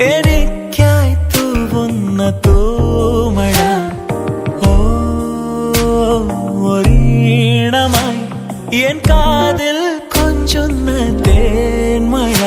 എനിക്കായി തൂവുന്ന തൂമഴ ഒരീണമായി എൻ കാതിൽ കൊഞ്ചുന്ന തേന്മഴ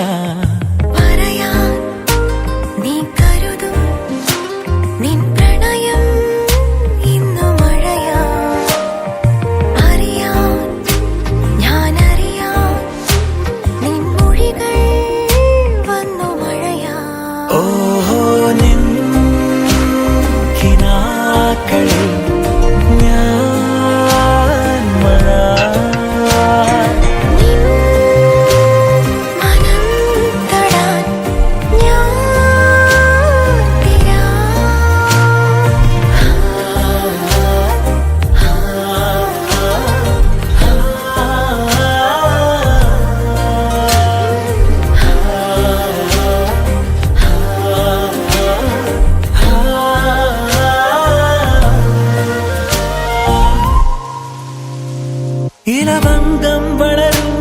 ഇലവങ്കം വളരും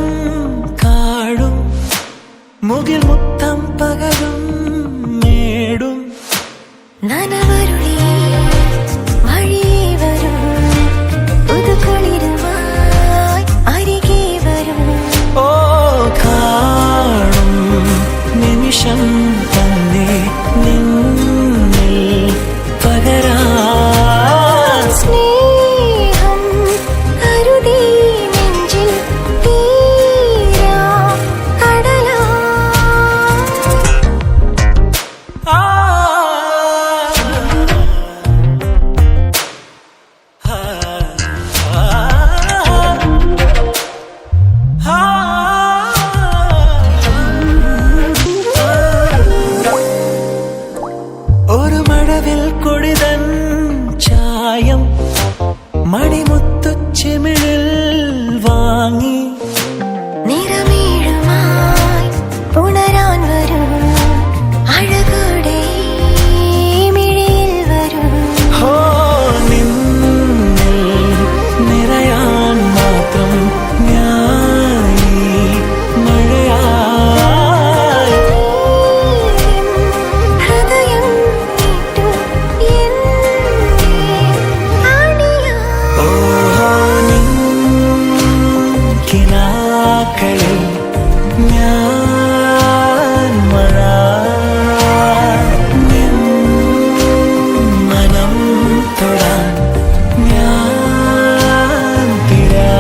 കാടും മുകിൽ മുത്തം പകരും മേടും നനവരുളി വഴിയേ വരും പുതുക്കുളിരുമായി അരികെ വരും ഓ കാണും നിമിഷം തന്നെ നിന്നിൽ പകരാ ഒരു മഴവിൽ കൊടിതൻ ചായം മണിമുത്തുച്ചിമിഴിൽ വാങ്ങി നിറമേഴുമായി പുണരാൻ വരും അഴകോടെ മിഴിയിൽ വരും ഹോ നിന്നിൽ നിറയാൻ മാത്രം ഞാനീ മഴയായി ഹൃദയം നീട്ടു എന്നെ ആണിയാ കിനാക്കളിൽ ഞാൻ മഴ നിൻ മനം തൊടാൻ ഞാൻ തിരാ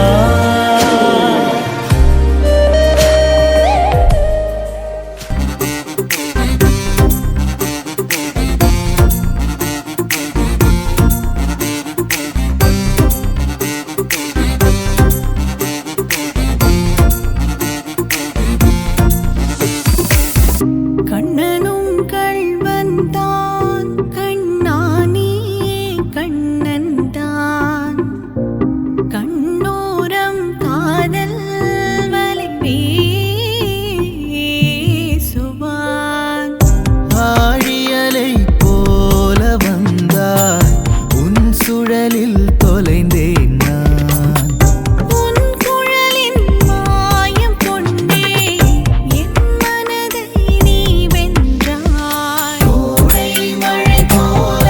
கண்ணனும் கள்வன் தான் கண்ணானே கண்ணன் தான் கண்ணோரம் காதல் வலை பேசுவான் ஆழியலை போல வந்தாய் உன் சுழலில் தொலைந்தேன் நான் உன் குழலின் மாயம் கொண்டே என் மனதை நீ வென்றாய் கோடை மழை போல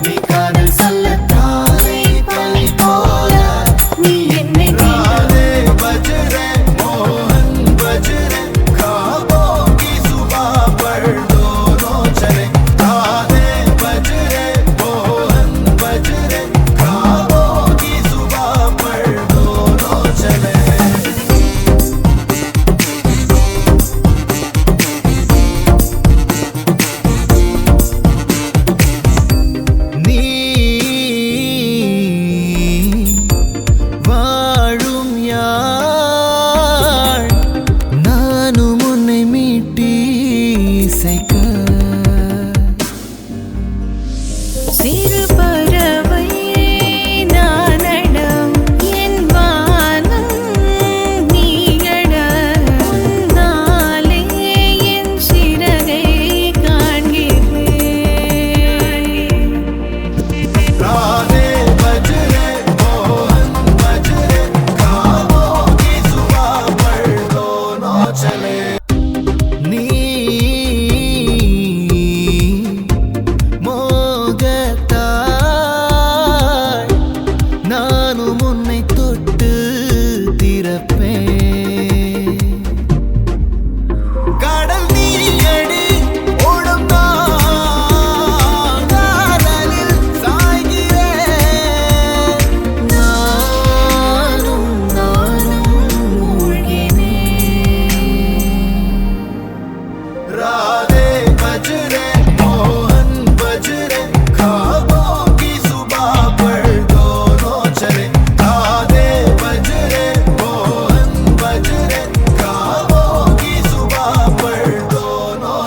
நீ காதல் சொல்லத்தானே பனி போல நீ என்னை राधे बज रहे मोहन बज रहे ख्वाबों की सुबह पर दोनों चले राधे बज रहे मोहन बज रहे ख्वाबों की सुबह पर दोनों चले നീ വാഴും யாழ் நானும் உன்னை மீட்டி இசைக்க சிறு பறவை நானடம் என் வானம் நீயட உன்னாலே என் சிறகை காண்கிறேன் राधे बज रहे मोहन बज रहे ख्वाबों की सुबह पर दोनों चले नी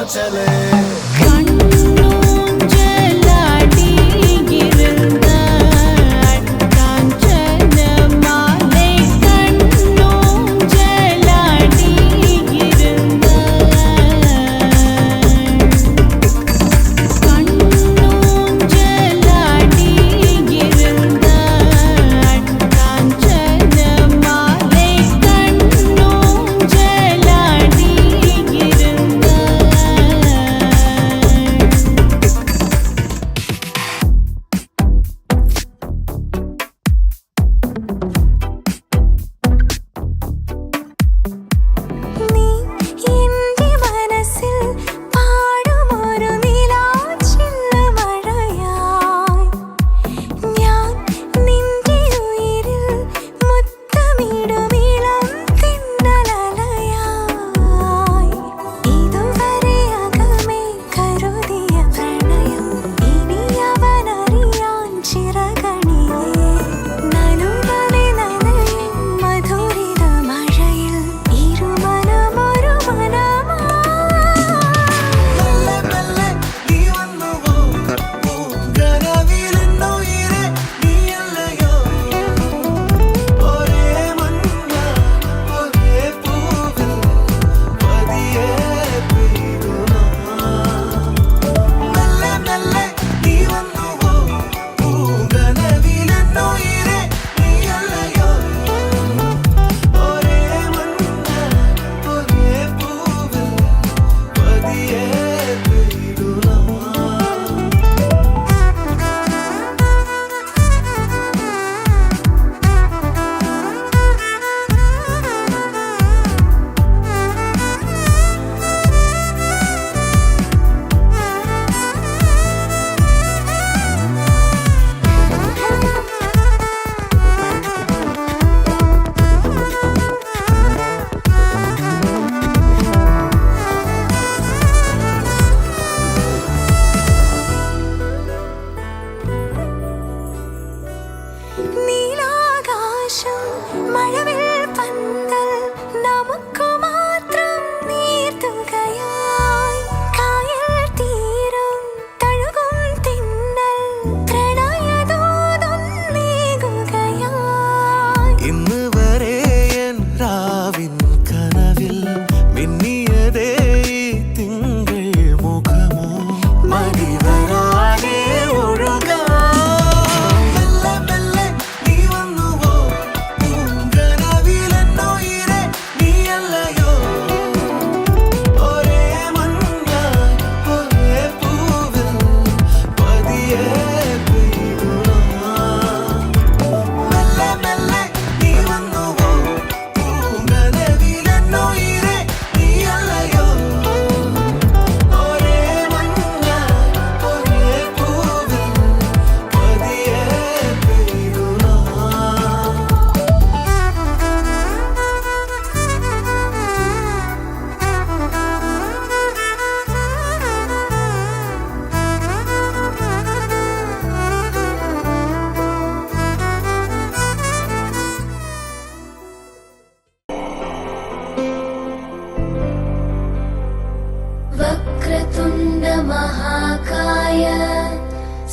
चले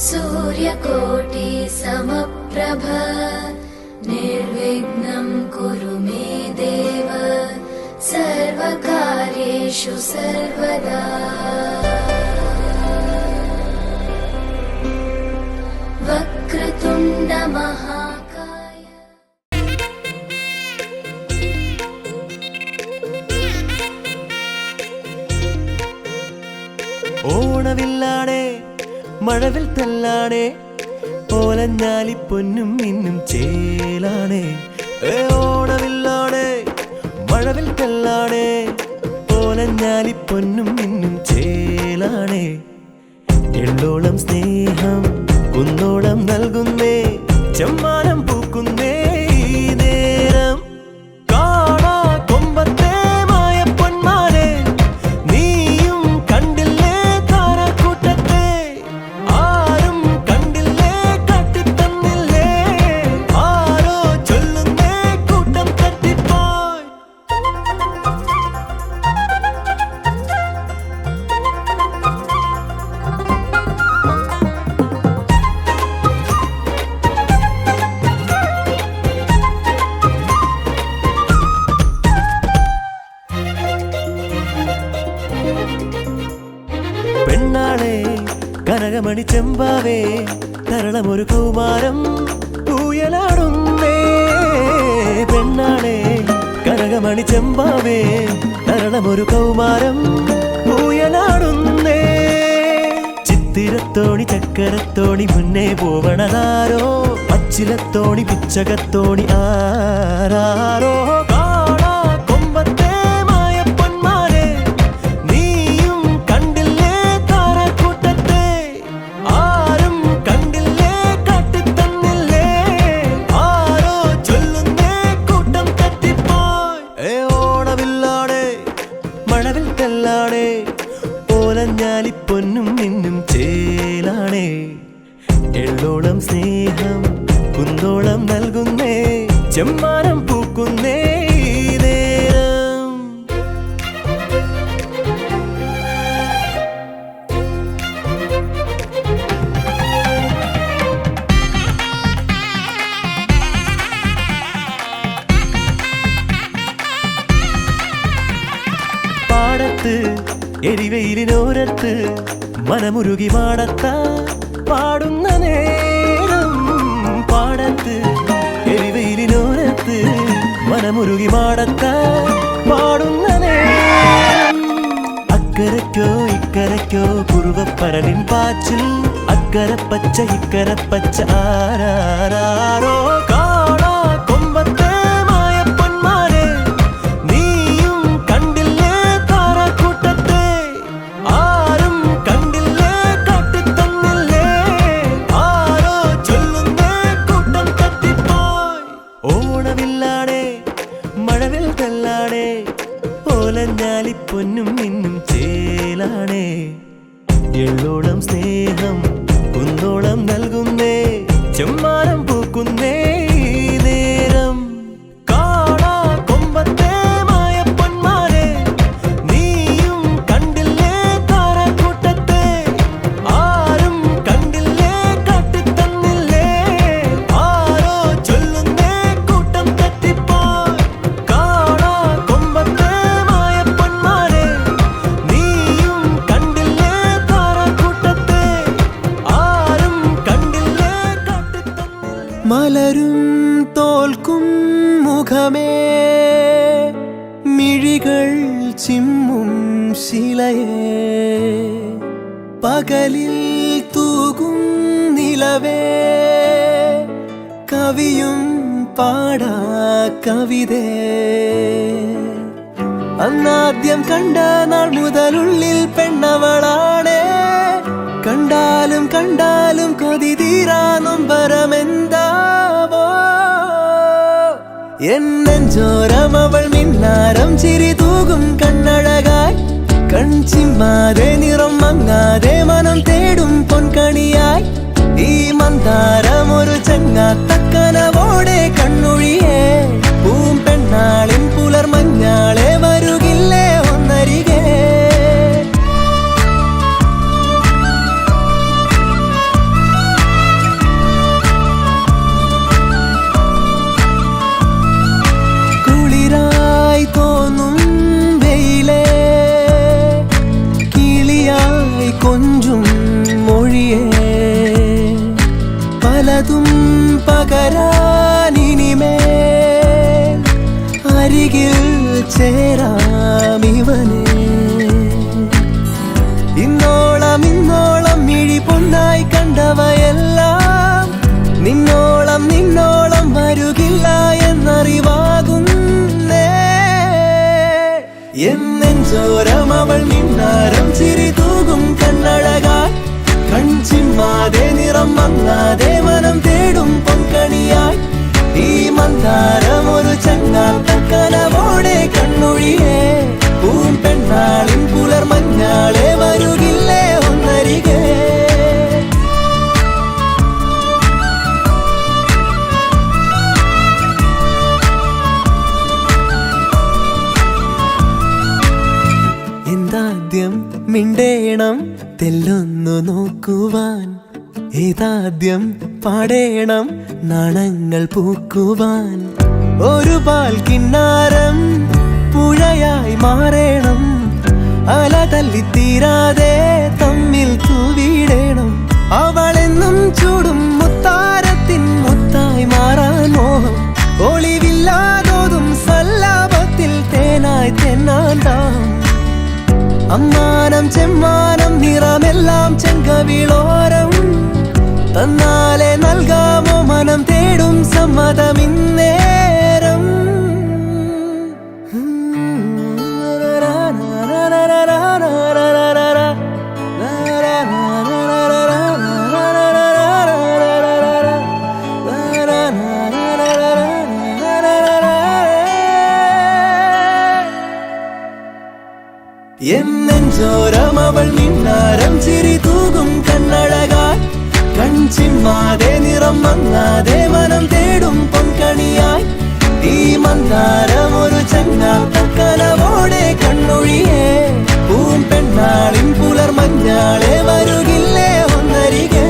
सूर्यकोटि समप्रभ निर्विघ्नं कुरु मे देव सर्वकार्येषु सर्वदा वक्रतुण्ड महाकाय ഓണവില്ലാണേ മഴവിൽ തല്ലാണേ ഓലഞ്ഞാലിപ്പൊന്നും മിന്നും ചേലാണേ ഓണവില്ലാണേ മഴവിൽ തല്ലാണേ ഓലഞ്ഞാലിപ്പൊന്നും മിന്നും ചേലാണേ എള്ളോളം സ്നേഹം കുന്നോളം നൽകുന്നേ ചെമ്മാനം പൂക്കുന്നേ ഈ നേരം കാണാ കൊമ്പത്തെ മായ പൊന്മാരെ നീയും കണ്ടില്ലേ താരക്കൂട്ടത്തെ ആരും കണ്ടില്ലേ കാട്ടിത്തന്നില്ലേ ആരോ ചൊല്ലുന്നേ കൂട്ടം തട്ടിപ്പോയി കനകമണി ചെമ്പാവേ തരളമൊരു കൗമാരം ഊയലാടുന്നേ പെണ്ണാണേ കനകമണി ചെമ്പാവേ തരളമൊരു കൗമാരം ഊയലാടുന്നേ ചിത്തിരത്തോണി ചക്കരത്തോണി മുന്നേ പോവണതാരോ പച്ചിലത്തോണി പിച്ചകത്തോണി ആരാരോ കാണാ കൊമ്പത്തെ മായപ്പൊന്മാരെ നീയും കണ്ടില്ലേ താരക്കൂട്ടത്തെ ആരും കണ്ടില്ലേ കാട്ടിത്തന്നില്ലേ ആരോ ചൊല്ലുന്നേ കൂട്ടം തട്ടിപ്പോയി ഓണമില്ലാടെ മഴവിൽ തെല്ലാടെ ഓലഞ്ഞാലിപ്പൊന്നും നിന്നും ചേലാണേ എള്ളോളം സ്നേഹം കുന്നോളം നൽകുന്നേ ചെമ്മാനം പൂക്കുന്നേ ഈ നേരം പാടത്ത് എരിവെയിലിനോരത്ത് മനമുരുകി മാടത്ത പാടുന്ന നേരം പാടത്ത് എരിവെയിലിനോരത്ത് മനമുരുകി മാടത്ത പാടുന്ന നേരം അക്കരയ്ക്കോ ഇക്കരയ്ക്കോ കുറുവപ്പരലിൻ പാച്ചിൽ അക്കരപ്പച്ച ഇക്കരപ്പച്ച ആരാരോ കാണാ കൊമ്പത്തെ മായപ്പൊന്മാരെ നീയും കണ്ടില്ലേ താരക്കൂട്ടത്തെ ആരും കണ്ടില്ലേ കാട്ടിത്തന്നില്ലേ ആരോ ചൊല്ലുന്നേ കൂട്ടം തട്ടിപ്പോയി ഓണമില്ലാടെ മഴവിൽ തല്ലാടെ ഓലഞ്ഞാലിപ്പൊന്നും നിന്നും ചേലാണേ എള്ളോളം സ്നേഹം കുന്നോളം നൽകുന്നേ ചെമ്മാനം പൂക്കുന്നേ ഈ നേരം കാണാ കൊമ്പത്തെ മായപ്പൊന്മാരെ നീയും കണ്ടില്ലേ താരക്കൂട്ടത്തെ ആരും കണ്ടില്ലേ കാട്ടിത്തന്നില്ലേ ആരോ ചൊല്ലുന്നേ കൂട്ടം തട്ടിപ്പോയി കാണാ കൊമ്പത്തെ മായപ്പൊന്മാരെ നീയും കണ്ടില്ലേ താരക്കൂട്ടത്തെ ആരും കണ്ടില്ലേ കാട്ടിത്തന്നില്ലേ മലരും തോൽക്കും മുഖമേ മിഴികൾ ചിമ്മും ശിലയേ പകലിൽ തൂകും നിലവേ കവിയും പാടാ കവിതേ അന്നാദ്യം കണ്ട നാൾ മുതലുള്ളിൽ പെണ്ണവളാണേ കണ്ടാലും കണ്ടാലും കൊതി തീരാ നൊമ്പരമെന്താവോ എന്നെഞ്ചോരം അവൾ മിന്നാരം ചിരി തൂകും കണ്ണഴകായി കൺചിമ്മാതെ നിറം മങ്ങാതെ മനം തേടും പൊൻകണിയായി ഈ മന്ദാരം ഒരു ചങ്ങാത്തക്കനവോടെ കണ്ണൊഴിയേ പൂം പെണ്ണാളിൻ പുലർ മഞ്ഞാളെ വരുകില്ലേ ഒന്നരികെ കുളിരായി തോന്നും വെയിലേ കിളിയായി കൊഞ്ചും മൊഴിയേ പലതും പകരാനിനിമേ അരികിൽ ചേരാമിവനേ ഇന്നോളം മിഴി പൊന്നായി കണ്ടവയെല്ലാം നിന്നോളം വരുകില്ല എന്നറിവാകുന്നേ എന്നെഞ്ചോരം അവൾ മിന്നാരം ചിരി തൂകും കണ്ണഴകായി കൺചിമ്മാതെ നിറം മങ്ങാതെ മനം തേടും പൊൻകണിയായി ഈ മന്ദാരം ഒരു ചങ്ങാത്തക്കനവോടെ കണ്ണൊഴിയേ പൂം പെണ്ണാളിൻ പുലർ മഞ്ഞാളെ വരുകില്ലേ ഒന്നരികെ എന്താദ്യം മിണ്ടേണം തെല്ലൊന്നു നോക്കുവാൻ ഏതാദ്യം പാടേണം നാണങ്ങൾ പൂക്കുവാൻ ഒരു പാൽ കിന്നാരം പുഴയായി മാറേണം അല തല്ലിത്തീരാതെ തമ്മിൽ തൂവിടേണം അമ്മാനം ചെമ്മാനം നിറമെല്ലാം ചെങ്കവിളോരം തന്നാലെ നൽകാമോ മനം തേടും സമ്മതമിന്നേരം എന്നെഞ്ചോരം അവൾ മിന്നാരം ചിരി തൂകും കണ്ണഴകാൽ കൺചിമ്മാതെ നിറം മങ്ങാതെ മനം തേടും പൊൻകണിയായി ഈ മന്ദാരം ഒരു ചങ്ങാത്ത കനവോടെ കണ്ണൊഴിയേ പൂമ്പെണ്ണാളിൻ പുലർ മഞ്ഞാളെ വരുകില്ലേ ഒന്നരികെ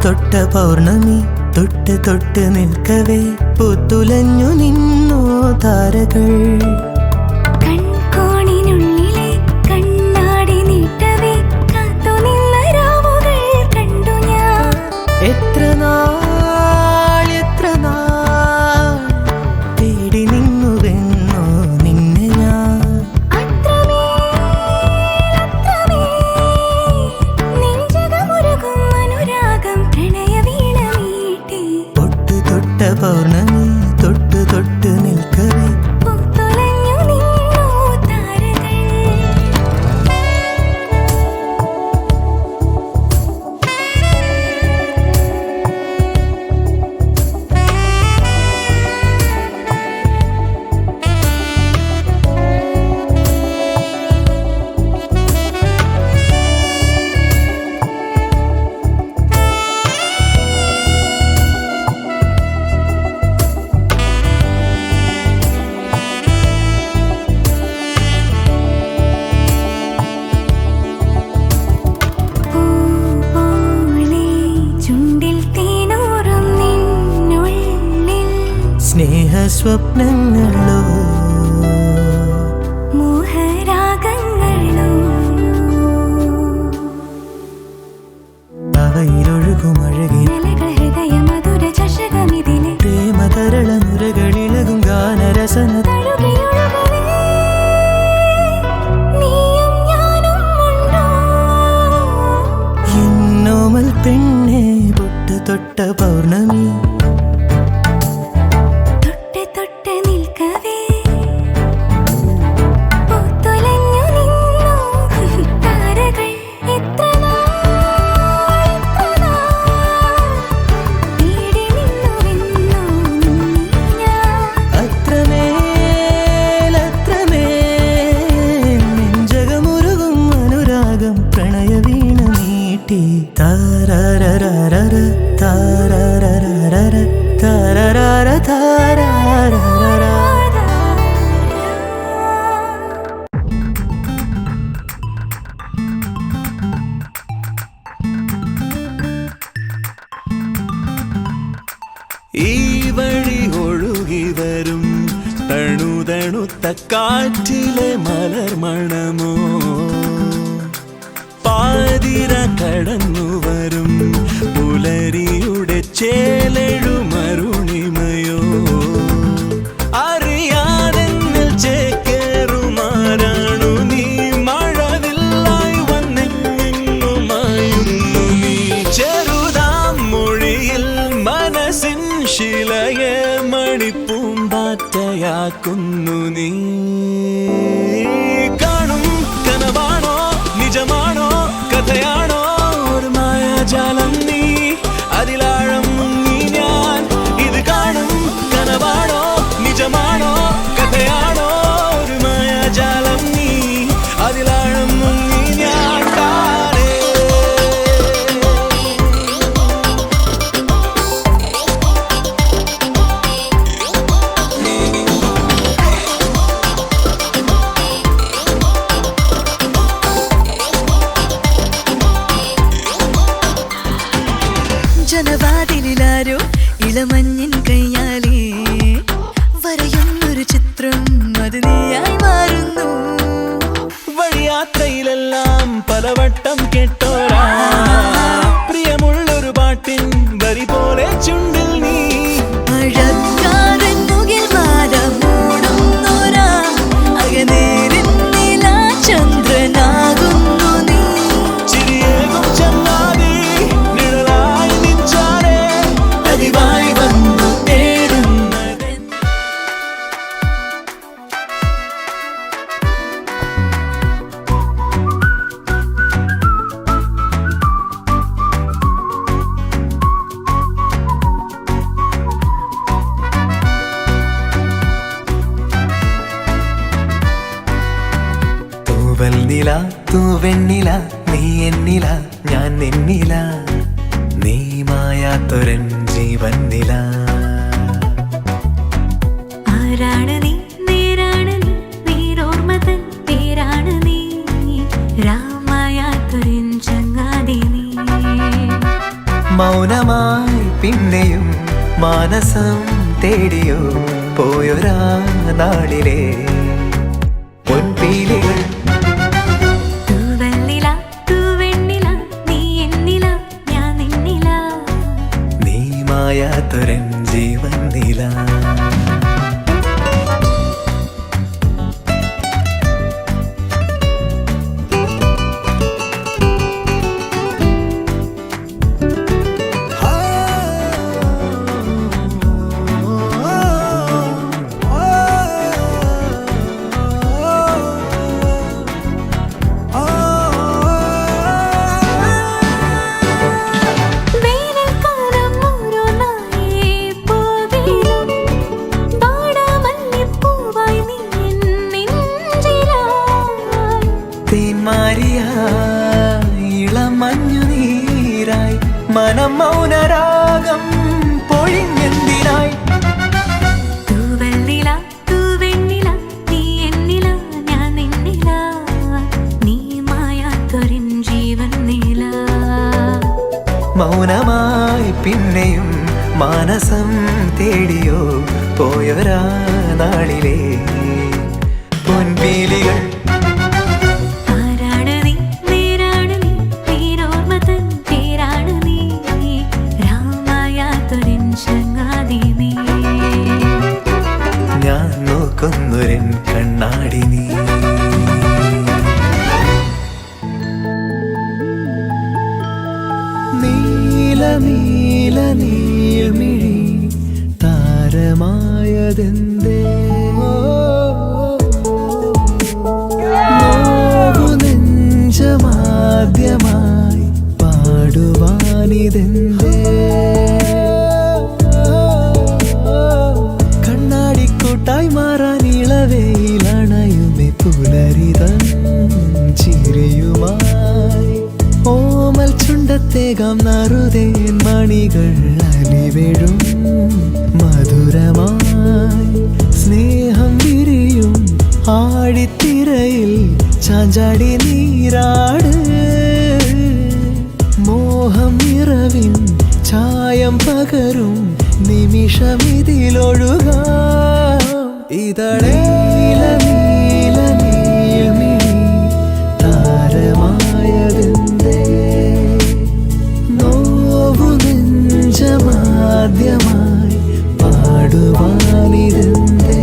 തൊട്ട പൗർണമി തൊട്ട് തൊട്ട് നിൽക്കവേ പൂത്തുലഞ്ഞു നിന്നു താരകൾ. കൺകോണിനുള്ളിലെ കണ്ണാടി നീട്ടവേ കാത്തു നിന്ന രാവുകൾ കണ്ടു ഞാൻ. എത്ര നാൾ തേടി നിന്നുവെന്നോ നിന്നെ ഞാൻ. നെഞ്ചകമുരുകും അനുരാഗം പ്രണയവീണ മീട്ടി. തൊട്ട് തൊട്ട പൗർണമി തൊട്ട് തൊട്ട് നിൽക്കവേ പൂത്തുലഞ്ഞു നിന്നു താരകൾ. സ്നേഹസ്വപ്നങ്ങളോ മോഹരാഗങ്ങളോ അവയിലൊഴുകുമഴകി ഹൃദയ മധുര ചഷകമിതിലെ പ്രേമതരള നുരകളിളകും ഗാനരസന നീയും ഞാനും ഉണ്ടോ. എന്നോമൽ പെണ്ണെ തൊട്ട് തൊട്ട പൗർണമി തൊട്ട് തൊട്ട് നിൽക്കവേ പൂത്തുലഞ്ഞു നിന്നു താരകൾ. എത്ര നാൾ തേടി നിന്നുവെന്നോ ഞാൻ. അത്രമേൽ നെഞ്ചകമുരുകും അനുരാഗം പ്രണയവീണ മീട്ടി. താരരരര താരരരര താരരര താരരര. ഈ വഴി ഒഴുകി വരും തണുതണുത്ത കാറ്റിലെ മലർ മണമോ പാതിര കടന്നു വരും പുലരിയുടെ ചേലെഴുമരുണിമയോ അറിയാതെന്നിൽ ചേക്കേറുമാരാണു നീ മഴവില്ലായി വന്നെങ്ങുമായുന്നു നീ ചെറുതാം മൊഴിയിൽ മനസ്സിൻ ശിലയെ മണിപ്പൂമ്പാറ്റയാക്കുന്നു നീ കാണും കനവാണോ നിജമാണോ കഥയാണോ ഒരു മായാജാലം നീ അതിലാഴം മുങ്ങി ഞാൻ ഇത് കാണും കനവാണോ നിജമാണോ കഥയാണോ ഒരു മായാജാലം നീ അതിലാഴം മുങ്ങി ഞാൻ താനേ. ജനവാതിലാരോ ഇളമഞ്ഞിൻ കയ്യാലേ വരയുന്നൊരു ചിത്രം അത് നീയായി മാറുന്നു. വഴിയാത്രയിലെല്ലാം പലവട്ടം കേട്ടോരാ പ്രിയമുള്ളൊരു പാട്ടിൻ വരി പോലെ ചുണ്ടിൽ നീ മഴക്കാരൻ മുകിൽ മാല മൂടുന്നോരാ അകനേരിൻ ചന്ദ്രനാകുന്നു നീ. ചിരിയേകും ചങ്ങാതി നിഴലായി നിഞ്ചാരെ പതിവായി വന്നു തേടുന്നത്. തൂവൽനില തൂവെണ്ണില നീ എന്നില ഞാൻ നിന്നില നീ മായാത്തൊരൻ ജീവന്നില. ആരാണ് നീ നേരാണ് നീ നീരോർമതൻ പേരാണ് നീ രാമായാത്തൊരിൻ ചങ്ങാതി നീ. മൗനം മാനസം തേടിയോ പോയൊരാ നാളിലെ പൊൻപീലികൾ. തൂവെണ്ണില തൂവെണ്ണില നീ എന്നില ഞാൻ നിന്നില നീ മായാത്തൊരൻ ജീവൻ നില. വേനൽക്കാലം ഓരോന്നായി പോകിലും പാടാമല്ലിപ്പൂവായി നീ എൻ നെഞ്ചിലായി. തേന്മാരിയായി ഇളം മഞ്ഞുനീരായി മനം മൗനരാഗം പൊഴിഞ്ഞെന്തിനായി. തൂവെണ്ണില തൂവെണ്ണില നീ എന്നില ഞാൻ നിന്നില നീ മായാത്തൊരൻ ജീവൻ നില. മൗനമായി പിന്നെയും മാനസം തേടിയോ പോയൊരാ നാളിലെ പൊൻപീലികൾ. ആരാണ് നീ നേരാണ് നീ നീരോർമ്മ തൻ പേരാണ് നീ രാമായാത്തൊരൻ ചങ്ങാതി നീ. ഞാൻ നോക്കുന്നൊരൻ കണ്ണാടി നീ. നീല നീല നീൾമിഴി താരമായതെന്തേ നോവു നെഞ്ചമാദ്യമായി പാടുവാനിതെന്തേ കണ്ണാടിക്കൂട്ടായി മാറാൻ ഇളവയിലണയുമേ പുലരിതൻ ചിരിയുമായി ഓമൽ ചുണ്ടത്തേകാം നറുതേൻ മണികൾ അലിവെഴും മധുരമായി സ്നേഹം വിരിയും ആഴിത്തിരയിൽ ചാഞ്ചാടി നീരാട് മോഹം നിറവിൻ ചായം പകരും നിമിഷമിതിലൊഴുകാം ഇതളേ നീല നീൾമിഴി താരമായതെന്തേ നോവു നെഞ്ചമാദ്യമായി പാടുവാനിതെന്തേ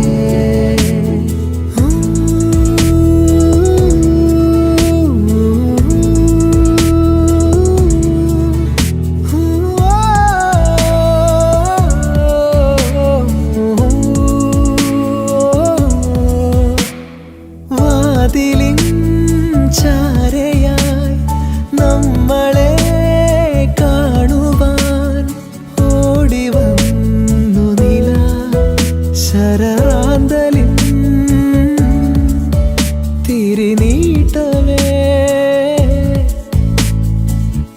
വാതിലിൻ ചാരയായി നമ്മളെ കാണുവാൻ ഓടി വന്നു നില ശരറാന്തലിൻ തിരിനീട്ടവേ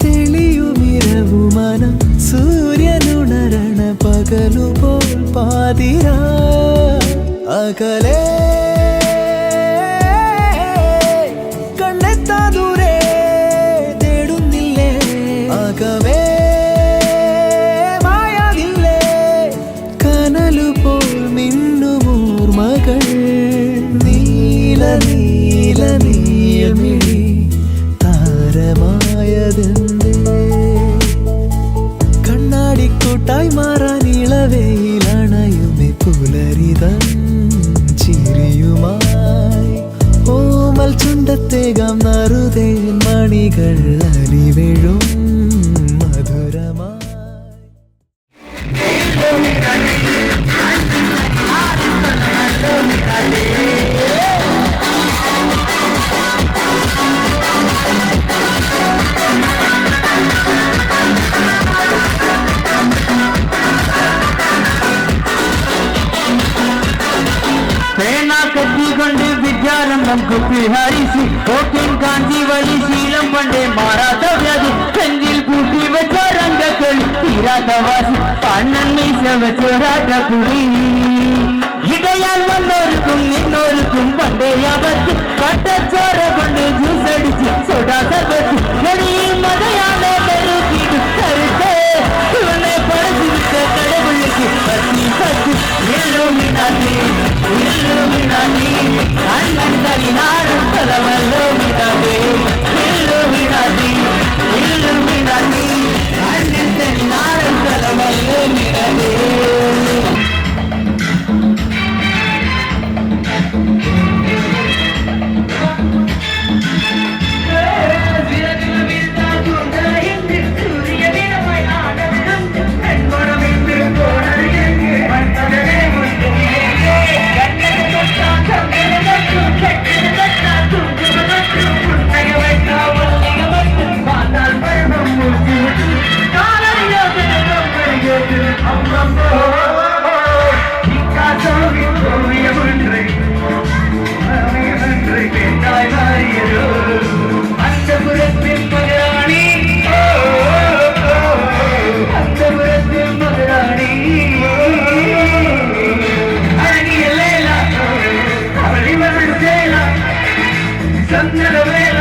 തെളിയുമിരവു മനം സൂര്യനുണരണ പകലുപോൽ പാതിരാ അകലേ കണ്ണെത്താ ദൂരെ തേടുന്നില്ലേ അകവേ മായാവില്ലേ കനലുപോൽ മിന്നുമൂർമകൾ നീല നീല നീൾമിഴി താരമായതെന്തേ കണ്ണാടിക്കൂട്ടായി മാറാൻ ഇളവയിലണയുമേ പുലരിതൻ ചിരിയുമായി ഓമൽ ചുണ്ടത്തേകാം നറുതേൻ മണികൾ അലിവെഴും മധുരമായി. പേന കത്തിക്കൊണ്ട് വിദ്യാരംഭം കുപ്പിഹാരിಸಿ ഓക്കൻ കാഞ്ചി വലി ശീലം പണ്ടേ മാറാത്ത വ്യാധി നെഞ്ചിൽ കൂട്ടി വെച്ച രംഗക്കളി തീരാത്ത വാസി കണ്ണൻ മീശ വെച്ചൊരാട്ട കുടി ഇടയാൽ വന്നോർക്കും നിന്നോർക്കും പണ്ടേ ആപത്ത് കട്ടച്ചോര കൊണ്ട് ജ്യൂസ് അടിച്ച് സോഡാ സർബത്ത് മതയാലെ കരുത്തിട്ട് കരുത്തേ ഇവനെ പടച്ചു വിട്ട കടവുള്ളിൽ ചന്ദനവേല